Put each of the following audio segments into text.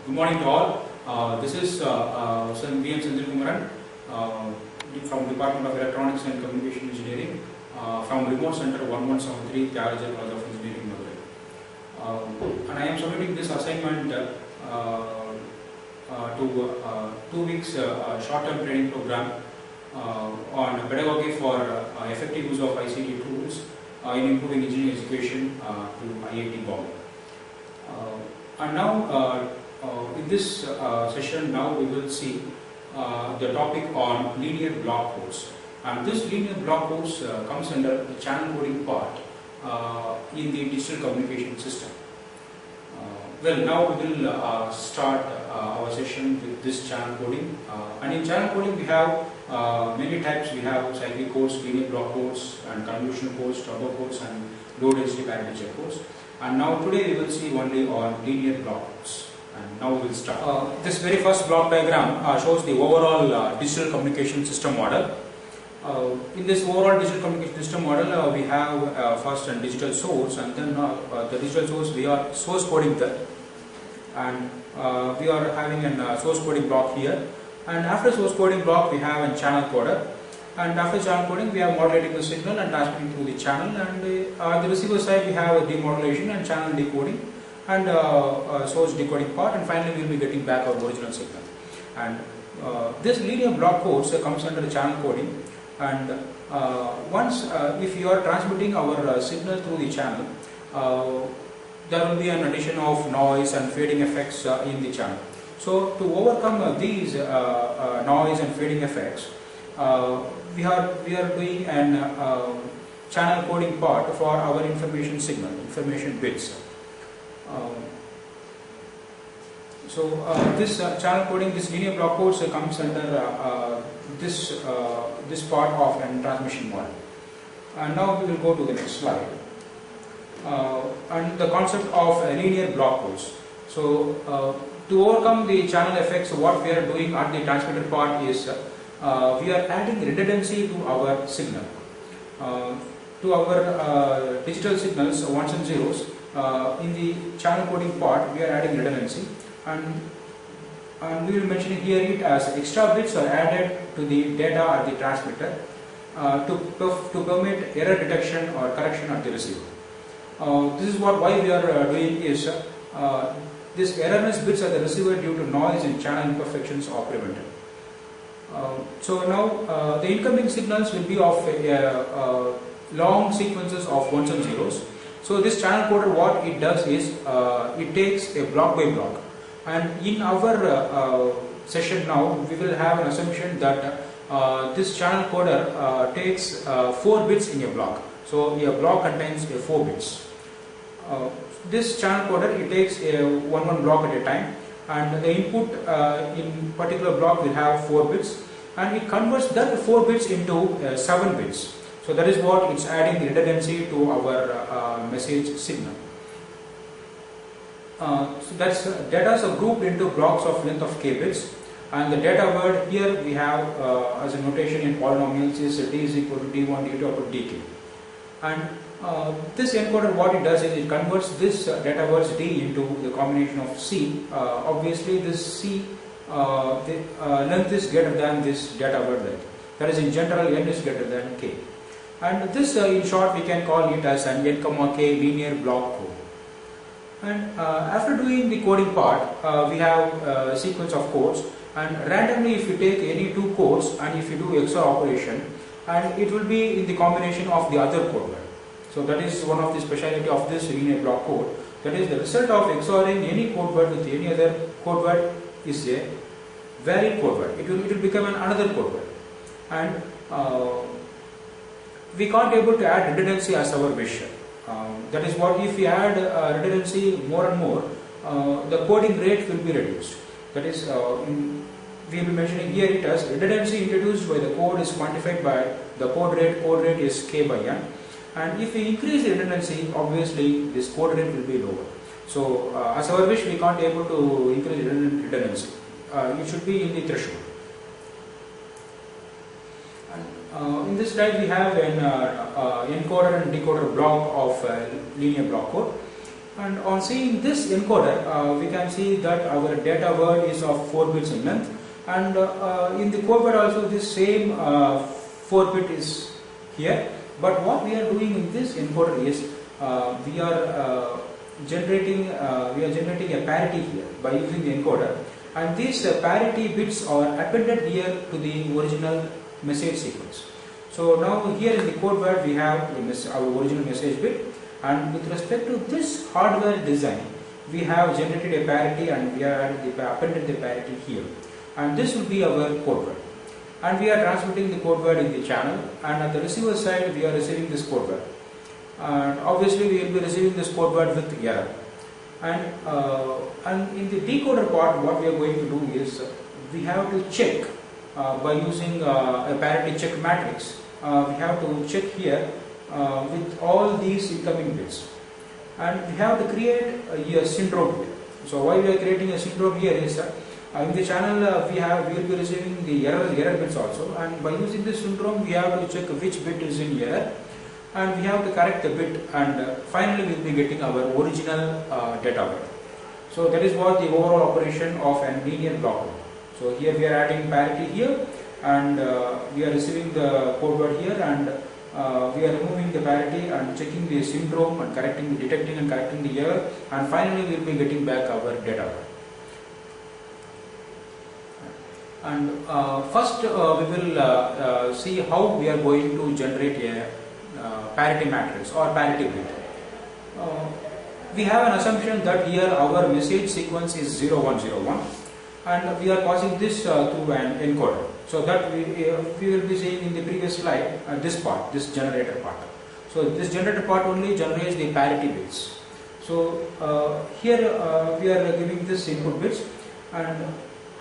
Good morning to all. This is B.M. Sanjay Kumaran from Department of Electronics and Communication Engineering from Remote Center 1173, Tyagarajan College of Engineering, Madurai. And I am submitting this assignment to 2 weeks short-term training program on pedagogy for effective use of ICT tools in improving engineering education to IIT Bombay. And now in this session, now we will see the topic on linear block codes. And this linear block codes comes under the channel coding part in the digital communication system. Well, now we will start our session with this channel coding. And in channel coding, we have many types. We have cyclic codes, linear block codes, and convolutional codes, turbo codes, and low density package codes. And now today we will see only on linear block codes. And now we will start. This very first block diagram shows the overall digital communication system model. In this overall digital communication system model, we have first a digital source, and then the digital source we are source coding that, and we are having a source coding block here. And after source coding block, we have a channel coder, and after channel coding, we are modulating the signal and transmitting through the channel. And on the receiver side, we have a demodulation and channel decoding, and source decoding part, and finally we will be getting back our original signal. And this linear block codes comes under the channel coding. And once if you are transmitting our signal through the channel, there will be an addition of noise and fading effects in the channel. So to overcome these noise and fading effects, we are doing an channel coding part for our information signal, information bits. This channel coding, this linear block codes comes under this part of an transmission model. And now we will go to the next slide. And the concept of linear block codes. So to overcome the channel effects, what we are doing at the transmitter part is we are adding redundancy to our signal. To our digital signals, ones and zeros, in the channel coding part, we are adding redundancy, and we will mention here it as extra bits are added to the data at the transmitter to permit error detection or correction at the receiver. This is why we are doing is this erroneous bits at the receiver due to noise and channel imperfections are prevented. So now the incoming signals will be of long sequences of ones and zeros. So this channel coder, what it does is it takes a block by block, and in our session now we will have an assumption that this channel coder takes 4 bits in a block. So a block contains 4 bits. This channel coder, it takes one block at a time, and the input in particular block will have 4 bits, and it converts that 4 bits into 7 bits. So that is what it's adding redundancy to our message signal. So that's data are grouped into blocks of length of k bits, and the data word here we have as a notation in polynomials is d is equal to d1, d2 up to dk. And this encoder, what it does is it converts this data words d into the combination of c. Obviously this c the length is greater than this data word length. That is, in general, n is greater than k. And this in short we can call it as an n, k linear block code. And after doing the coding part, we have a sequence of codes, and randomly if you take any 2 codes and if you do XOR operation, and it will be in the combination of the other code word. So that is one of the speciality of this linear block code. That is, the result of XORing any code word with any other code word is a valid code word. It will become another code word. And we can't able to add redundancy as our wish. That is what, if we add redundancy more and more, the coding rate will be reduced. That is, we will be mentioning here it as redundancy introduced by the code is quantified by the code rate is k by n. And if we increase the redundancy, obviously this code rate will be lower. So as our wish, we can't able to increase redundancy. It should be in the threshold. In this slide we have an encoder and decoder block of linear block code. And on seeing this encoder, we can see that our data word is of 4 bits in length, and in the code word also this same 4 bit is here. But what we are doing in this encoder is we are generating a parity here by using the encoder, and these parity bits are appended here to the original message sequence. So now here in the code word we have our original message bit, and with respect to this hardware design we have generated a parity and we have appended the parity here, and this will be our code word, and we are transmitting the code word in the channel, and at the receiver side we are receiving this code word, and obviously we will be receiving this code word with error. And in the decoder part, what we are going to do is we have to check by using a parity check matrix. We have to check here with all these incoming bits, and we have to create a syndrome here. So why we are creating a syndrome here is in the channel we will be receiving the error bits also, and by using this syndrome we have to check which bit is in error, and we have to correct the bit, and finally we will be getting our original data word. So that is what the overall operation of a linear block. So here we are adding parity here, and we are receiving the code word here, and we are removing the parity and checking the syndrome and detecting and correcting the error, and finally we will be getting back our data word. And first we will see how we are going to generate a parity matrix or parity bit. We have an assumption that here our message sequence is 0101, and we are passing this through an encoder. So that we will be seeing in the previous slide this generator part. So this generator part only generates the parity bits. So here we are giving this input bits, and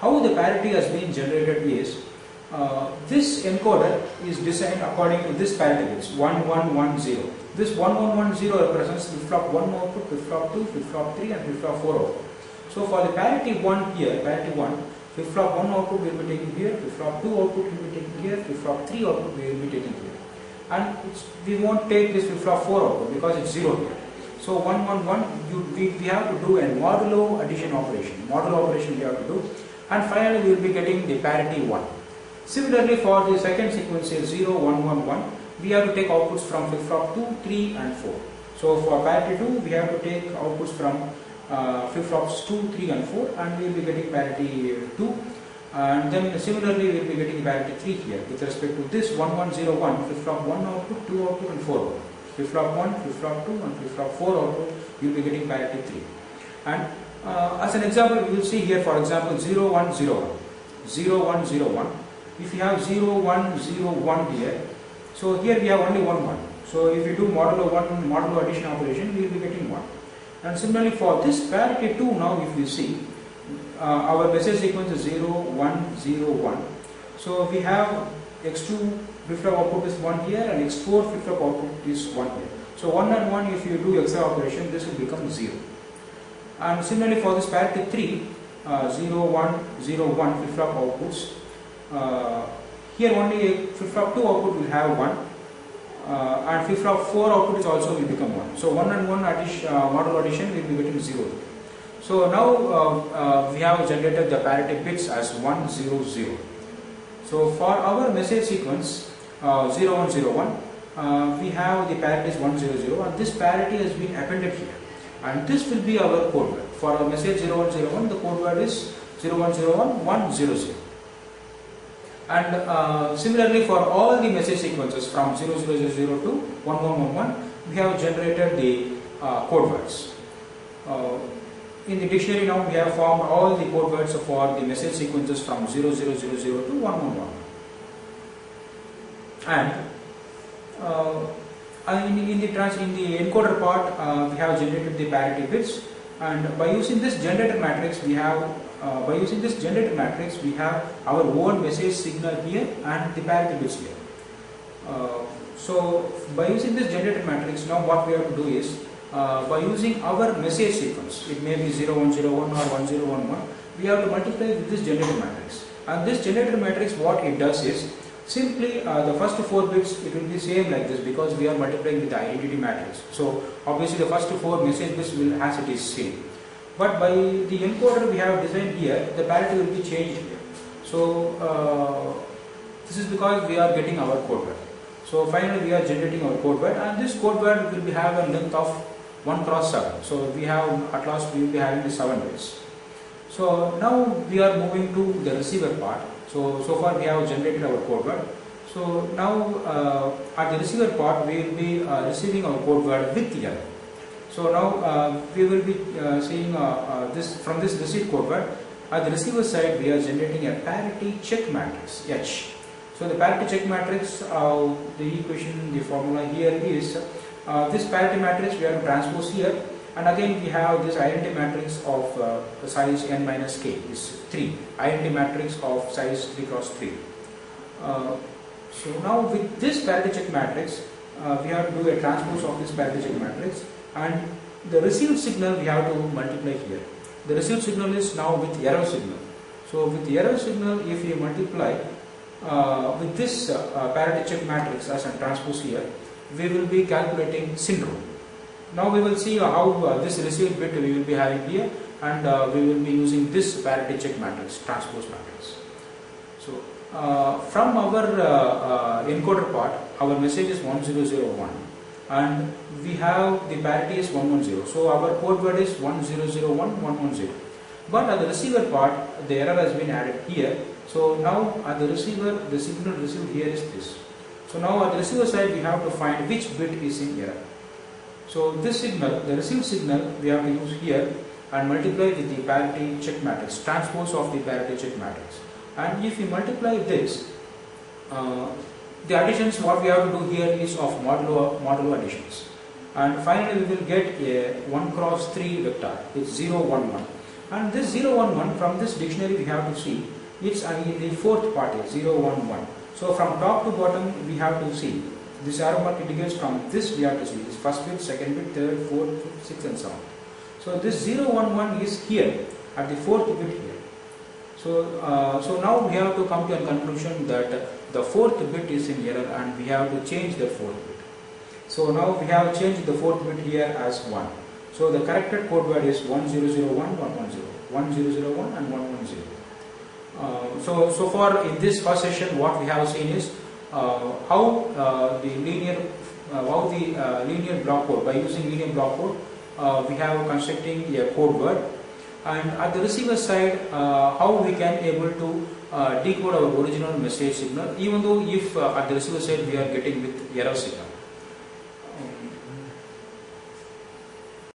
how the parity has been generated is this encoder is designed according to this parity bits 1110. This 1110 represents flip-flop 1 output, flip-flop 2, flip-flop 3 and flip-flop 4 output. So for the parity 1 here, parity 1, flip-flop 1 output will be taken here, flip-flop 2 output will be taken here, flip-flop 3 output will be taken here. And we won't take this flip-flop 4 output because it's 0 here. So 111, we have to do a modulo addition operation. Modulo operation we have to do, and finally we will be getting the parity 1. Similarly, for the second sequence 0111, we have to take outputs from flip-flop 2, 3 and 4. So for parity 2, we have to take outputs from flip-flops 2, 3 and 4, and we will be getting parity 2. And then similarly we will be getting parity 3 here with respect to this 1101, flip-flop 1 output, 2 output and 4 output. Flip-flop 1, flip-flop 2 and flip-flop 4 output, we will be getting parity 3. And as an example, we will see here, for example, 0101. 0101. If you have 0101 here, so here we have only 1 1. So if you do modulo addition operation, we will be getting 1. And similarly for this parity 2, now if you see, our message sequence is 0101. So we have x2 flip-flop output is 1 here, and x4 flip-flop output is 1 here. So 1 and 1, if you do XOR operation, this will become 0. And similarly for this parity 3, 0101 flip-flop outputs, here only flip-flop 2 output will have 1, and flip-flop 4 output is also will become 1. So 1 and 1 modulo addition will be getting 0. So now we have generated the parity bits as 100. So for our message sequence 0101, we have the parity is 100, and this parity has been appended here, and this will be our code word. For our message 0101, the code word is 0101 100. And similarly for all the message sequences from 0000 to 1111, we have generated the code words. In the dictionary now we have formed all the code words for the message sequences from 0000 to 111. And in the encoder part, we have generated the parity bits, and by using this generator matrix we have our own message signal here and the parity bits here. So by using this generator matrix, now what we have to do is, by using our message sequence, it may be 0101 or 1011, we have to multiply with this generator matrix. And this generator matrix, what it does is, Simply the first 4 bits it will be same like this because we are multiplying with the identity matrix. So obviously the first 4 message bits will as it is same. But by the encoder we have designed here, the parity will be changed here. So this is because we are getting our code word. So finally we are generating our code word, and this code word will have a length of 1 cross 7. So we have at last we will be having the 7 bits. So now we are moving to the receiver part. So far we have generated our code word. So now at the receiver part we will be receiving our code word with error. So now we will be seeing this from this received code word. At the receiver side we are generating a parity check matrix H. So the parity check matrix, the equation, the formula here is this parity matrix we have to transpose here, and again we have this identity matrix of size n minus k is 3, identity matrix of size 3 cross 3. So now with this parity check matrix we have to do a transpose of this parity check matrix, and the received signal we have to multiply here. The received signal is now with error signal. So with the error signal, if you multiply with this parity check matrix as a transpose here, we will be calculating syndrome. Now we will see how this received bit we will be having here, and we will be using this parity check matrix, transpose matrix. So from our encoder part, our message is 1001, and we have the parity is 110. So our code word is 1001110. But at the receiver part, the error has been added here. So now at the receiver, the signal received here is this. So now at the receiver side, we have to find which bit is in error. So this signal, the received signal, we have to use here and multiply with the parity check matrix, transpose of the parity check matrix. And if we multiply this, the additions what we have to do here is of modulo additions. And finally we will get a 1 cross 3 vector, it's 0, 1, 1. And this 0, 1, 1, from this dictionary we have to see, it's in the fourth part, 0, 1, 1. So from top to bottom we have to see, this arrow mark indicates from this we have to see, this first bit, second bit, third, fourth, fifth, sixth and so on. So this 0, 1, 1 is here, at the fourth bit here. So now we have to come to a conclusion that the fourth bit is in error and we have to change the fourth bit. So now we have changed the fourth bit here as 1. So the corrected code word is 1001, 110, 1001 and 110. So far in this first session what we have seen is how the linear block code, by using linear block code we have constructing a code word, and at the receiver side how we can able to decode our original message signal, even though if at the receiver side we are getting with error signal.